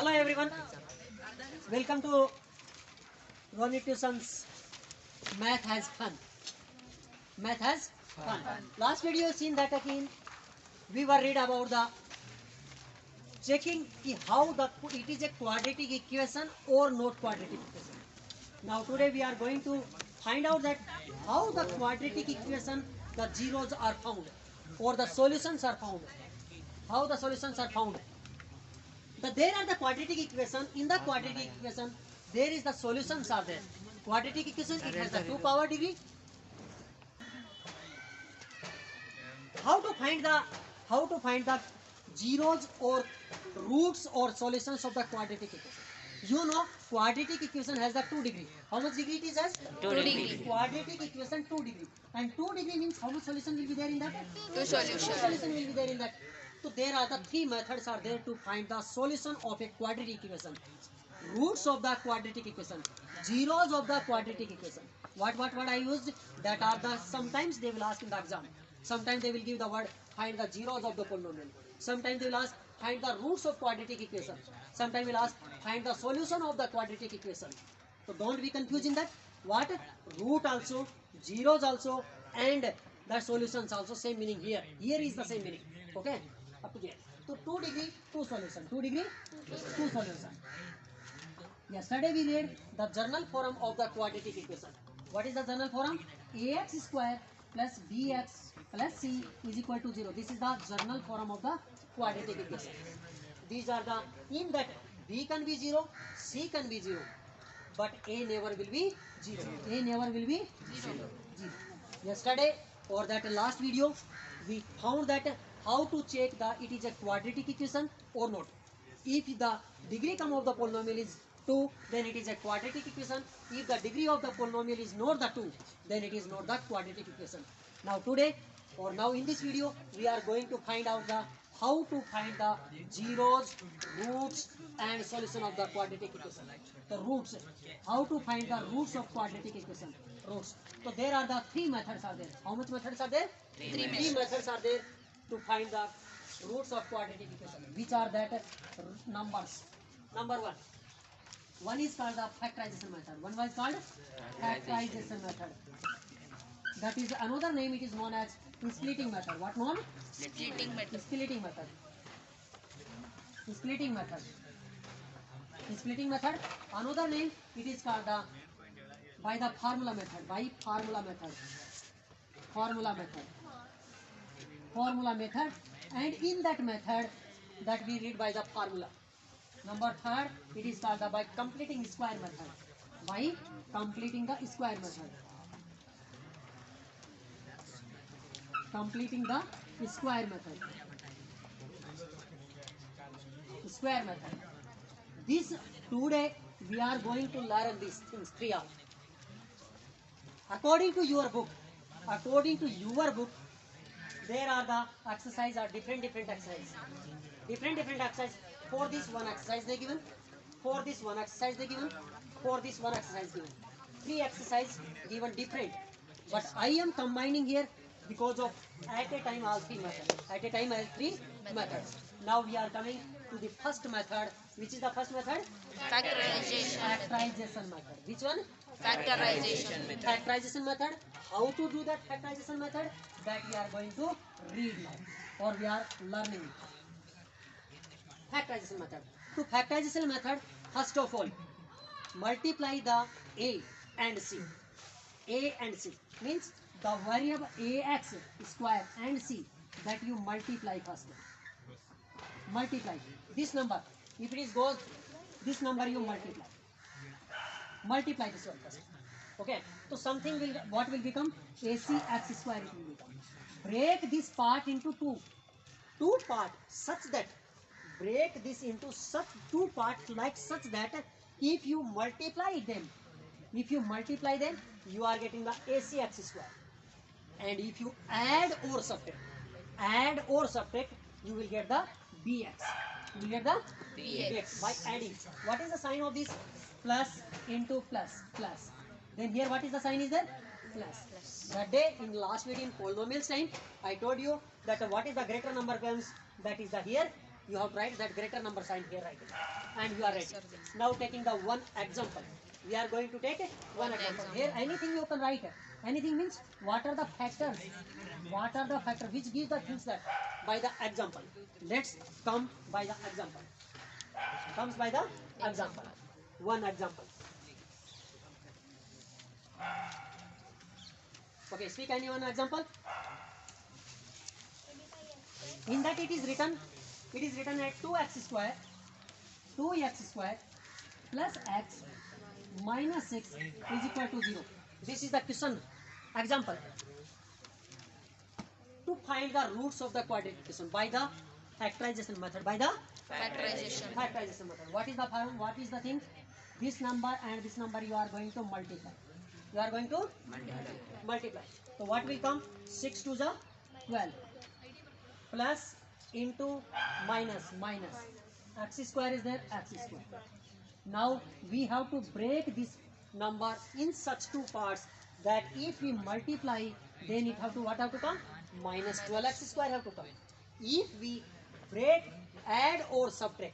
Hello everyone, welcome to Ronnie Tuition's Math Has Fun. Math has fun. Last video you seen that again. We were read about the checking how it is a quadratic equation or not quadratic equation. Now today we are going to find out that how the quadratic equation, the zeros are found or the solutions are found. How the solutions are found. There are the quadratic equation. In the quadratic equation, there is the solutions are there. Quadratic equation, it has the 2 power degree. How to find the zeros or roots or solutions of the quadratic equation? You know, quadratic equation has the 2 degree. How much degree it is as? 2 degree. Quadratic equation 2 degree. And 2 degree means how much solution will be there in that? 2 solutions. 2 solution will be there in that. So there are the 3 methods are there to find the solution of a quadratic equation. Roots of the quadratic equation, zeros of the quadratic equation. What I used, that are the, sometimes they will ask in the exam. Sometimes they will give the word find the zeros of the polynomial. Sometimes they will ask find the roots of quadratic equation. Sometimes they will ask find the solution of the quadratic equation. So don't be confused in that. What? Root also, zeros also, and the solutions also same meaning here. Here is the same meaning. Okay? Up to there. So 2 degree, 2 solution. 2 degree, 2 solution. Yesterday we read the general form of the quadratic equation. What is the general form? Ax square plus bx plus c is equal to 0. This is the general form of the quadratic equation. These are the, in that b can be 0, c can be 0, but a never will be 0. A never will be 0. Yesterday or that last video we found that how to check the it is a quadratic equation or not. If the degree come of the polynomial is 2, then it is a quadratic equation. If the degree of the polynomial is not the 2, then it is not the quadratic equation. Now today or now in this video we are going to find out the how to find the zeros, roots and solution of the quadratic equation. The roots, how to find the roots of quadratic equation. Roots. So there are the 3 methods are there. How much methods are there? 3 methods are there to find the roots of quadratic equation, which are that numbers. Number 1. One is called the factorization method. One was called factorization method. That is another name. It is known as splitting method. What known? Splitting method. Splitting method. Splitting method. Splitting method. Another name. It is called the by the formula method. By formula method. Formula method. Formula method. And in that method, that we read by the formula. Number 3rd, it is called the by completing square method. By completing the square method. Completing the square method. Square method. This today we are going to learn these things 3 are. According to your book, there are the exercise are different exercise. Different exercise. For this one exercise they given. For this one exercise they given. For this one exercise given. 3 exercise given different. But I am combining here because of at a time all 3 methods. At a time all 3 methods. Now we are coming to the first method. Which is the first method? Factorization method. Which one? Factorization method. Factorization method. How to do that factorization method? That we are going to read now, or we are learning. Factorization method. To factorization method, first of all, multiply the a and c. A and c means the variable ax square and c, that you multiply first. Multiply this number. If it is goes, this number you multiply. Multiply this one first. Okay. So something will, what will become? AC x square it will become. Break this part into 2 parts, such that break this into such 2 parts like such that if you multiply them, you are getting the AC x square. And if you add or subtract, you will get the bx. You will get the bx by adding. What is the sign of this? Plus into plus. Then here what is the sign is there? Plus. That day in last video in polynomial sign, I told you that what is the greater number comes, that is the here You have to write that greater number sign here, right? And you are ready. Now taking the one example. We are going to take one example. Here anything you can write. Anything means what are the factors? What are the factors which give the things that by the example. Let's come by the example. Comes by the example. One example. Okay, speak any one example. In that it is written at 2x square plus x minus 6 is equal to 0. This is the question example. To find the roots of the quadratic equation by the factorization method. Factorization. Method. What is the form? What is the thing? This number and this number you are going to multiply. You are going to multiply. So what will come? 6 to the 12 plus into minus x square is there, x square. Now we have to break this number in such two parts that if we multiply, then it have to what have to come? Minus 12x square have to come. If we break, add or subtract,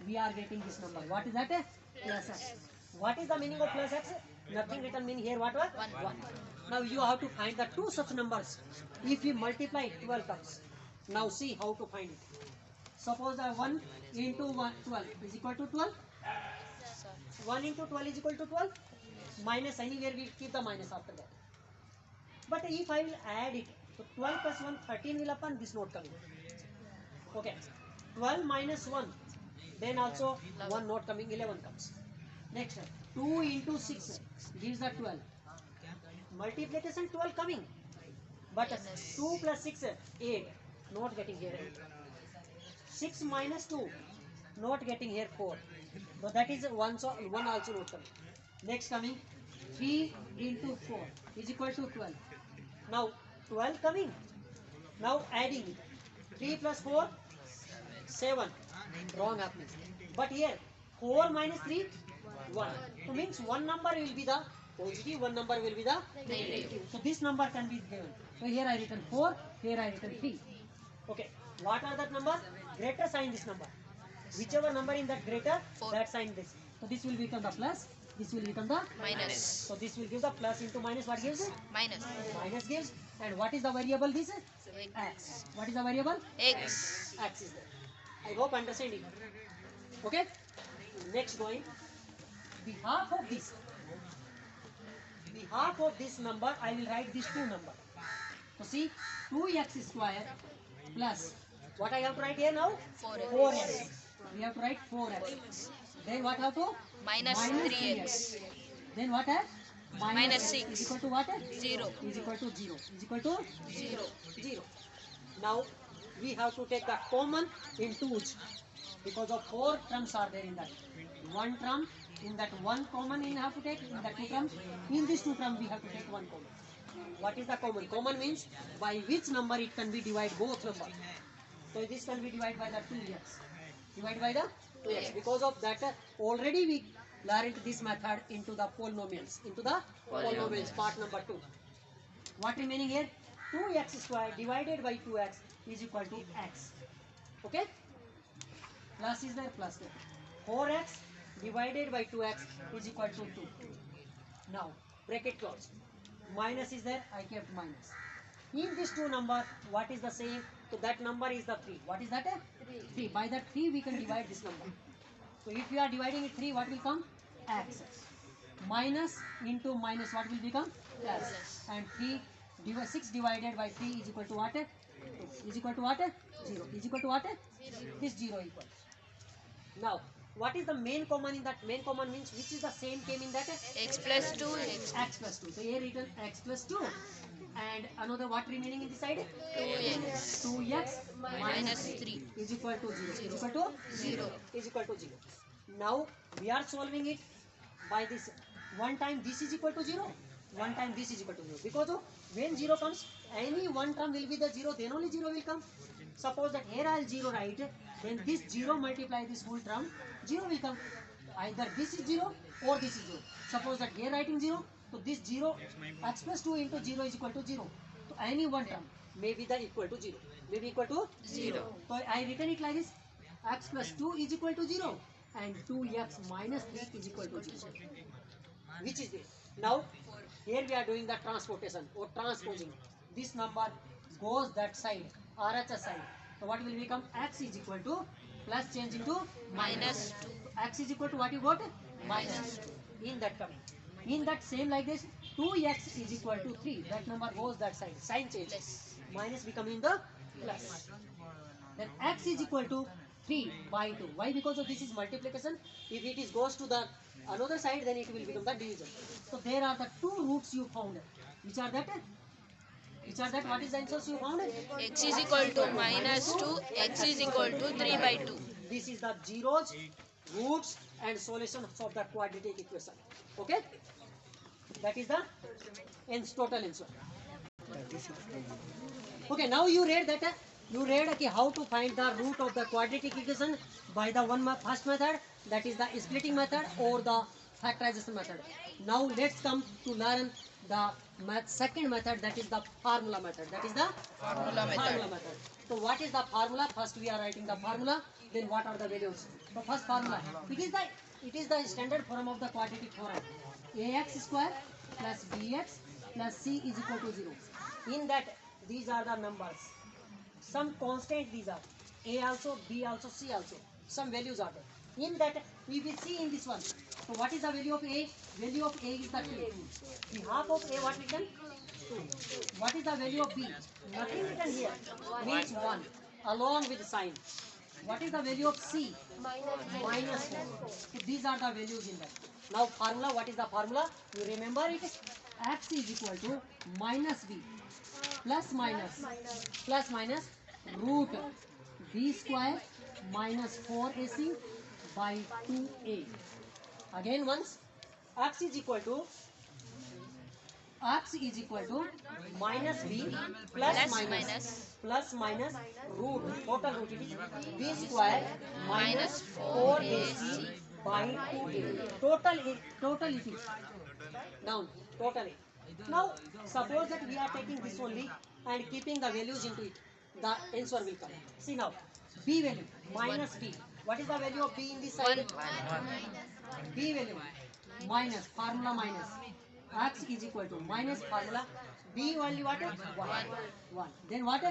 we are getting this number. What is that? Plus x. What is the meaning of plus x? Nothing written meaning here. What? 1. Now you have to find the two such numbers. If we multiply, 12 comes. Now see how to find it. Suppose that 1 into 12 is equal to 12. 1 into 12 is equal to 12. Minus anywhere we keep the minus after that. But if I will add it, so 12 plus 1, 13 will happen, this not coming. Okay. 12 minus 1, then also 1 not coming, 11 comes. Next, 2 into 6 gives the 12. Multiplication 12 coming. But 2 plus 6, 8. Not getting here. 6 minus 2. Not getting here 4. So that is 1, so 1 also not coming. Next coming, 3 into 4 is equal to 12. Now 12 coming. Now adding it. 3 plus 4, 7. Wrong happening. But here 4 minus 3, 1. So means one number will be the positive, one number will be the negative. So this number can be given. So here I written 4, here I written 3. Okay. What are that number? Greater sign this number. Whichever number in that greater, that sign this. So this will become the plus, this will become the Minus. So this will give the plus into minus. What gives it? Minus. Minus gives. And what is the variable? This is x. What is the variable? X. X is there. I hope understanding. Okay. Next going. The half of this number, I will write these two number. So see, 2x square plus what I have to write here now? 4x. We have to write 4x. Then what have to? Minus 3x. Then what have? Minus 6. Is equal to what? 0. Is equal to 0. Is equal to 0. 0. Now we have to take the common in 2's because of 4 terms are there in that. One term, in that one common we have to take, in that 2 terms. In this 2 terms we have to take one common. What is the common? Common means by which number it can be divided both numbers. So this can be divided by the 2x. Divided by the 2x. Because of that already we learned this method into the polynomials. Part number 2. What remaining here? 2x square divided by 2x is equal to x. Okay? Plus is there, plus there. 4x divided by 2x is equal to 2. Now, bracket closed. Minus is there, I kept minus. In this two number, what is the same? So that number is the 3. What is that? 3. By that 3 we can divide this number. So if we are dividing it 3, what will come? X. Minus into minus, what will become? Plus. And 6 divided by 3 is equal to what? Is equal to what? 0. Is equal to what? This 0 equal. Now, what is the main common in that? Main common means which is the same came in that? X plus 2. X plus 2. So here written x plus 2. And another what remaining in this side? 2x. 2x Minus 3. is equal to 0. Is equal to 0. Is equal to 0. Now we are solving it by this. One time this is equal to 0. One time this is equal to 0. Because of when 0 comes, any one term will be the 0. Then only 0 will come. Suppose that here I will 0 write. Then this 0 multiply this whole term. 0 will come. Either this is 0 or this is 0. Suppose that here writing 0. So this 0, x plus 2 into 0 is equal to 0. So any one term may be the equal to 0. will be equal to 0. So I written it like this: x plus 2 is equal to 0 and 2x minus 3 is equal to 0. Which is this? Now here we are doing the transportation or transposing. This number goes that side, RHS side. So what will become? X is equal to plus change into minus. Minus 2. X is equal to what you got? Minus 2. In that coming. In that same like this, 2x is equal to 3. That number goes that side. Sign change. Plus. Minus becoming the plus. Then x is equal to 3 by 2. Why? Because of this is multiplication. If it is goes to the another side, then it will become the division. So there are the two roots you found. Which are that? Which are that? What is the answers you found? X is equal to minus 2. X is equal to 3 by 2. This is the zeros, roots and solutions of the quadratic equation. Okay? That is the total answer. Okay, now you read that okay, how to find the root of the quadratic equation by the first method, that is the splitting method or the factorization method. Now let's come to learn the second method, that is the formula method. That is the Formula formula method. method. So what is the formula? First we are writing the formula, then what are the values. So first formula, it is the standard form of the quadratic theorem. Ax square plus bx plus c is equal to 0. In that, these are the numbers. Some constant these are. A also, B also, C also. Some values are there. In that, we will see in this one. So what is the value of A? Value of A is the 2. The half of A, what written? 2. What is the value of B? Nothing written here. Means 1. Along with sign. What is the value of C? Minus 4. So these are the values in that. Now formula, what is the formula? You remember it? X is equal to minus B plus minus root B square minus 4AC by 2A. Again once, X is equal to minus B plus minus root, total root it is B square minus 4AC by 2A. Total it is. Now, total. Now, suppose that we are taking this only and keeping the values into it, the answer will come. See now, B value minus B. What is the value of B in this side? 1. B value minus, formula minus. X is equal to minus formula. B value what? 1. Then what?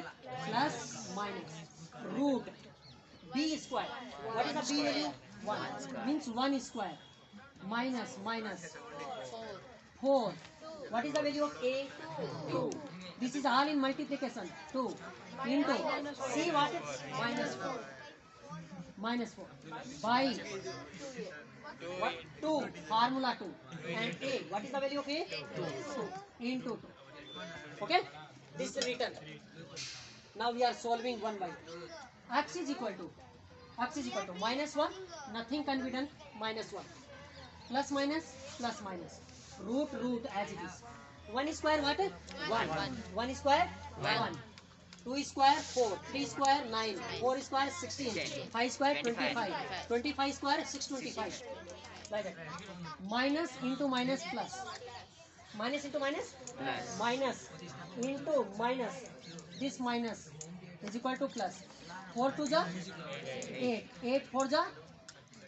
Plus minus root B square. What is the B value? 1. Means 1 square. Minus 4. What is the value of A? 2. This is all in multiplication. 2 into C what? Minus 4 by what? 2, formula 2, and A, what is the value of A? 2 into 2. Okay, this is written. Now we are solving one by x is equal to minus 1, nothing can be done, minus 1 plus minus root as it is. 1 square what? 1. 1 square 1. 2 square 4, 3 square 9, 4 square 16, 5 square 25, 25 square 625. Like that. Minus into minus plus. Minus into minus? Minus into minus. This minus is equal to plus. 4 to the 8. 8 for the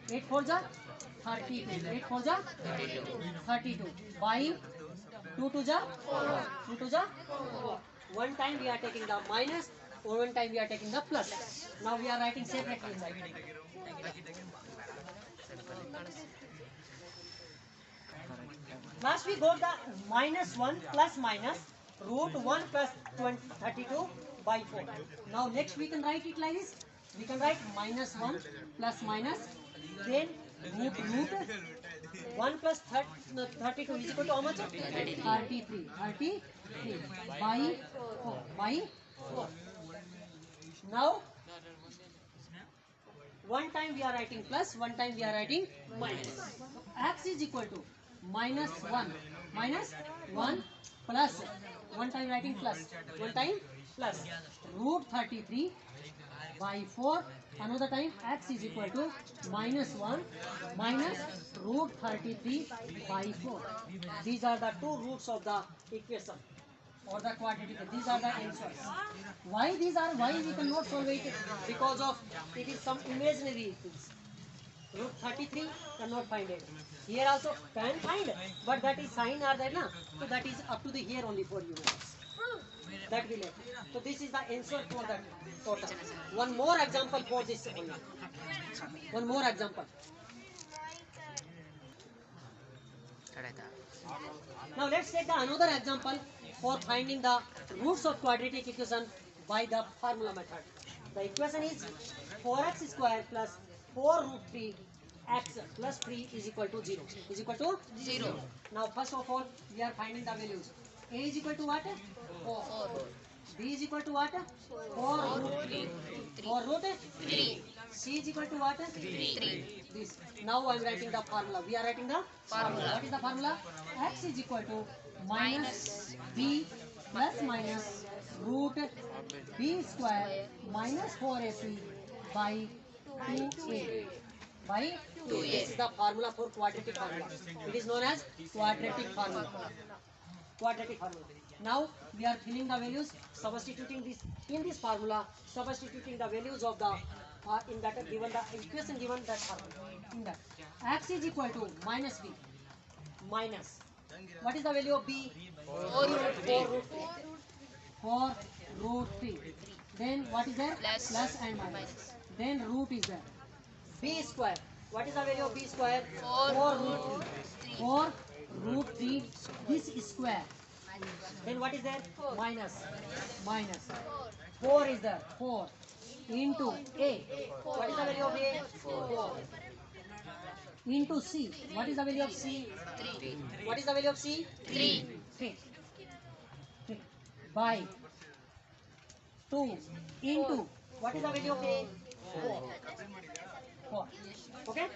32. 8 for the 32. By 2 to the 4. One time we are taking the minus, or one time we are taking the plus. Now we are writing separately inside. Last we got the minus 1 plus minus root 1 plus 32 by 4. Now next we can write it like this. We can write minus 1 plus minus, then root 1 plus 32 is equal to how much? 33 by 4. Now one time we are writing plus, one time we are writing minus. X is equal to minus 1 plus, one time writing plus, one time plus root 33 by 4. Another time x is equal to minus 1 minus root 33 by 4. These are the two roots of the equation. or the quadratic. These are the answers. Why we cannot solve it? Because of it is some imaginary things. Root 33 cannot find it. Here also can find, but that is sign are there na. So that is up to the here only for you. That will help. So this is the answer for that total. One more example for this only. One more example. Now let's take the another example for finding the roots of quadratic equation by the formula method. The equation is 4x square plus 4 root 3 x plus 3 is equal to 0. Is equal to 0. Now first of all we are finding the values. A is equal to what? 4. 4. B is equal to what? 4 root 3. 4 root 3. C is equal to what? 3. This. Now I am writing the formula. We are writing the Formula. What is the formula? X is equal to minus B plus minus root B square minus 4AC by 2A. By 2A. This is the formula for quadratic formula. It is known as quadratic formula. Quadratic formula. Now we are filling the values, substituting this in this formula, substituting the values of the in that given the equation given that formula. In that x is equal to minus b minus. What is the value of b? 4 root 3. 4 root 3. Then what is there? Plus. Plus and minus. Then root is there. B square. What is the value of b square? 4 root 3. 4 root 3. This is square. Then what is there? Minus. Minus. 4 is there. 4 into a. What is the value of a? 4. Into c. What is the value of c? 3. What is the value of c? 3. 3. By 2 into what is the value of a? 4. 4. Okay.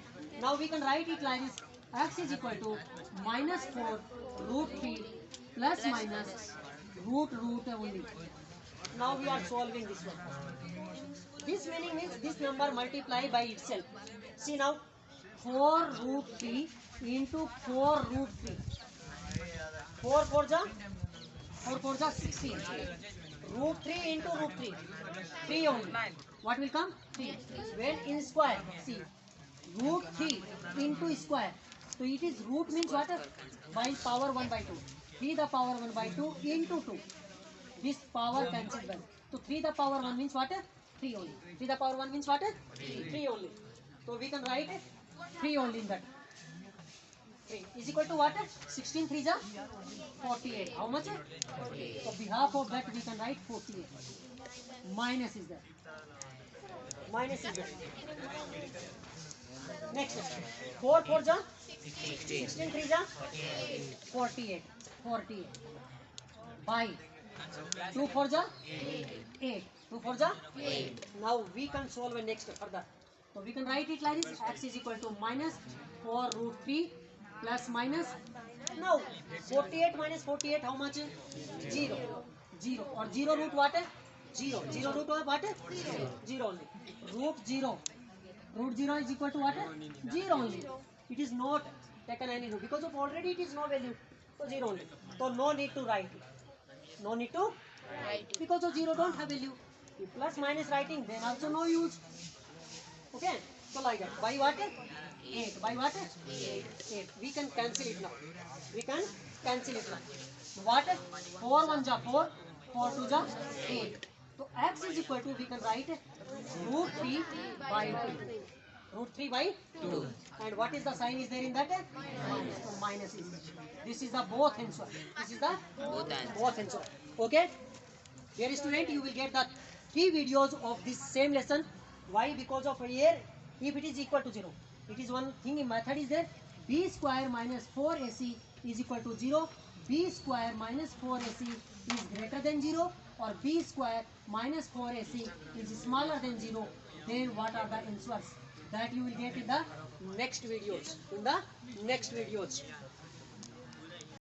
Now we can write it like this. X is equal to minus 4 root 3 plus minus root only. Now we are solving this one. This meaning means this number multiply by itself. See now 4 root 3 into 4 root 3. 4 4 ja 16. Root 3 into root 3. 3 only. What will come? 3. When in square, see. Root 3 into square. So it is root means what? By power 1 by 2. 3 the power 1 by 2 into 2. This power cancels well. So 3 the power 1 means what? 3 only. 3 the power 1 means what? 3 only. So we can write 3 only in that. 3 is equal to what? 16 3 ja 48. How much? 48. So behalf of that we can write 48. Minus is there. Minus is there. Next 4 4 ja 16 3 ja 48. 48. By 2 4 ja 8. 2 4 ja 8. Now we can solve the next further. So we can write it like this. X is equal to minus 4 root 3 plus minus. Now 48 minus 48 how much? 0. 0 or 0 root what? 0. 0 root what? 0 only. Root 0. Root 0 is equal to what? 0 only. It is not taken any root because of already it is no value. So 0 only. So no need to write it. No need to Write it. because of 0 don't have value. If plus minus writing then also no use. Okay. So like that. By what? 8. By what? 8. We can cancel it now. We can cancel it now. What? 4 1 ja 4. 4 2 ja 8. So x is equal to we can write root 3 by 2. Root 3 by 2. And what is the sign is there in that? Minus. So minus is there. This is the both answer. This is the both answer. Okay? Dear student, you will get the 3 videos of this same lesson. Why? Because of here, if it is equal to 0, it is one thing in method is there. B square minus 4AC is equal to 0. B square minus 4AC is greater than 0 or B square minus 4AC is smaller than 0. Then what are the answers? That you will get in the next videos.